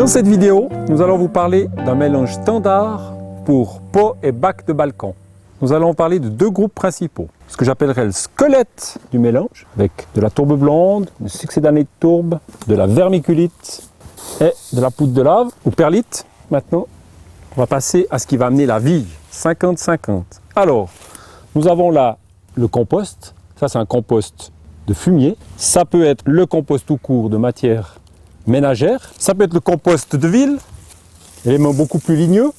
Dans cette vidéo, nous allons vous parler d'un mélange standard pour pot et bac de balcon. Nous allons parler de deux groupes principaux. Ce que j'appellerais le squelette du mélange, avec de la tourbe blonde, du succédané de tourbe, de la vermiculite et de la poudre de lave ou perlite. Maintenant, on va passer à ce qui va amener la vie, 50-50. Alors, nous avons là le compost. Ça, c'est un compost de fumier. Ça peut être le compost tout court de matière ménagère. Ça peut être le compost de ville, élément beaucoup plus ligneux.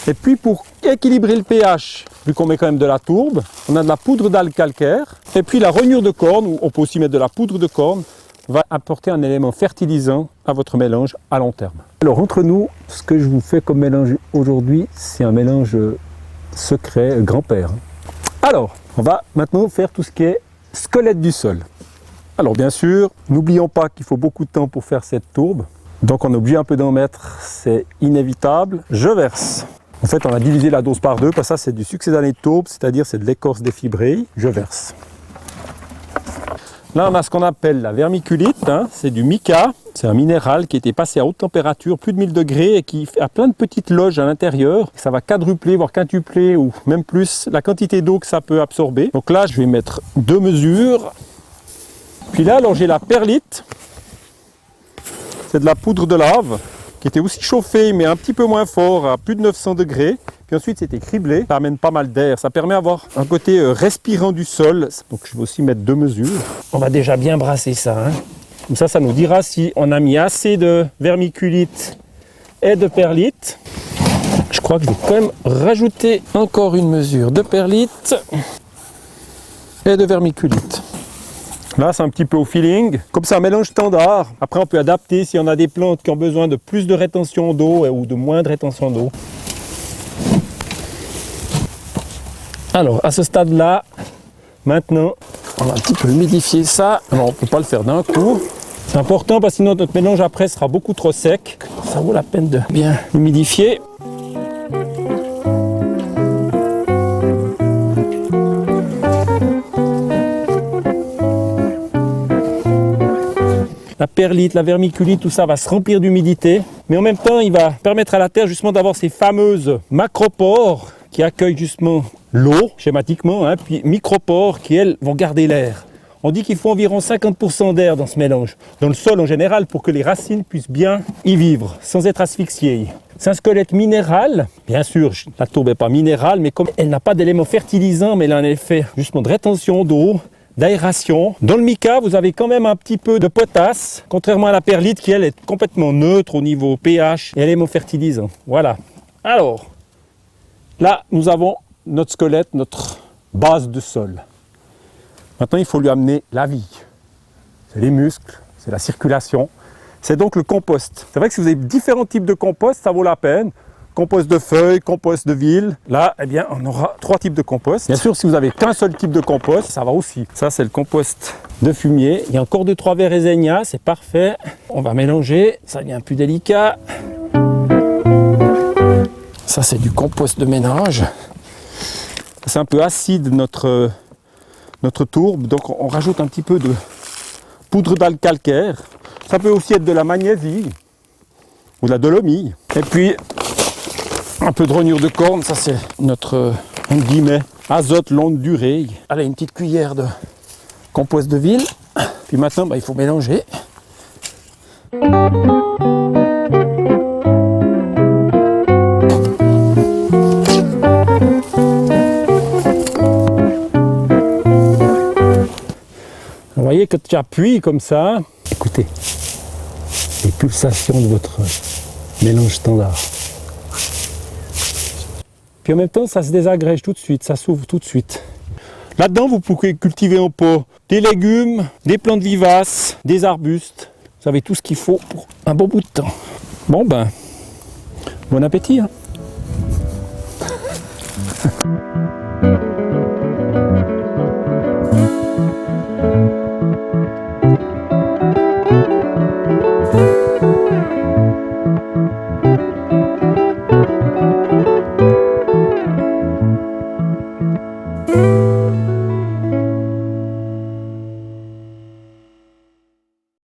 Et puis pour équilibrer le pH, vu qu'on met quand même de la tourbe, on a de la poudre d'algue calcaire. Et puis la rognure de corne, où on peut aussi mettre de la poudre de corne, va apporter un élément fertilisant à votre mélange à long terme. Alors entre nous, ce que je vous fais comme mélange aujourd'hui, c'est un mélange secret grand-père. Alors, on va maintenant faire tout ce qui est squelette du sol. Alors bien sûr, n'oublions pas qu'il faut beaucoup de temps pour faire cette tourbe. Donc on est obligé un peu d'en mettre, c'est inévitable. Je verse. En fait, on a divisé la dose par deux, parce que ça c'est du succédané de tourbe, c'est-à-dire c'est de l'écorce défibrée. Je verse. Là on a ce qu'on appelle la vermiculite, c'est du mica. C'est un minéral qui a été passé à haute température, plus de 1000 degrés, et qui a plein de petites loges à l'intérieur. Ça va quadrupler, voire quintupler, ou même plus, la quantité d'eau que ça peut absorber. Donc là, je vais mettre 2 mesures. Puis là, alors j'ai la perlite. C'est de la poudre de lave, qui était aussi chauffée, mais un petit peu moins fort, à plus de 900 degrés. Puis ensuite, c'était criblé. Ça amène pas mal d'air. Ça permet d'avoir un côté respirant du sol. Donc je vais aussi mettre 2 mesures. On va déjà bien brasser ça, Comme ça nous dira si on a mis assez de vermiculite et de perlite. Je crois que je vais quand même rajouter encore une mesure de perlite et de vermiculite. Là, c'est un petit peu au feeling. Comme c'est un mélange standard. Après, on peut adapter si on a des plantes qui ont besoin de plus de rétention d'eau ou de moins de rétention d'eau. Alors, à ce stade-là, maintenant, on va un petit peu humidifier ça. Alors, on ne peut pas le faire d'un coup. C'est important parce que sinon notre mélange après sera beaucoup trop sec. Ça vaut la peine de bien humidifier. La perlite, la vermiculite, tout ça va se remplir d'humidité. Mais en même temps, il va permettre à la terre justement d'avoir ces fameuses macropores qui accueillent justement l'eau, schématiquement, puis micropores qui, elles, vont garder l'air. On dit qu'il faut environ 50% d'air dans ce mélange, dans le sol en général, pour que les racines puissent bien y vivre, sans être asphyxiées. C'est un squelette minéral. Bien sûr, la tourbe n'est pas minérale, mais comme elle n'a pas d'éléments fertilisants, mais elle a un effet justement de rétention d'eau, d'aération. Dans le mica, vous avez quand même un petit peu de potasse, contrairement à la perlite qui, elle, est complètement neutre au niveau pH et éléments fertilisants. Voilà. Alors, là, nous avons notre squelette, notre base de sol. Maintenant, il faut lui amener la vie. C'est les muscles, c'est la circulation. C'est donc le compost. C'est vrai que si vous avez différents types de compost, ça vaut la peine. Compost de feuilles, compost de ville. Là, eh bien, on aura 3 types de compost. Bien sûr, si vous avez qu'un seul type de compost, ça va aussi. Ça, c'est le compost de fumier. Il y a encore 2-3 verres Résenia, c'est parfait. On va mélanger, ça devient plus délicat. Ça, c'est du compost de ménage. C'est un peu acide notre tourbe, donc on rajoute un petit peu de poudre d'algue calcaire. Ça peut aussi être de la magnésie ou de la dolomie. Et puis un peu de rognure de corne, ça c'est notre entre guillemets azote longue durée. Allez, une petite cuillère de compost de ville. Puis maintenant, il faut mélanger. Vous voyez que tu appuies comme ça. Écoutez les pulsations de votre mélange standard. Puis en même temps, ça se désagrège tout de suite, ça s'ouvre tout de suite. Là-dedans, vous pouvez cultiver en pot des légumes, des plantes vivaces, des arbustes. Vous avez tout ce qu'il faut pour un bon bout de temps. Bon bon appétit.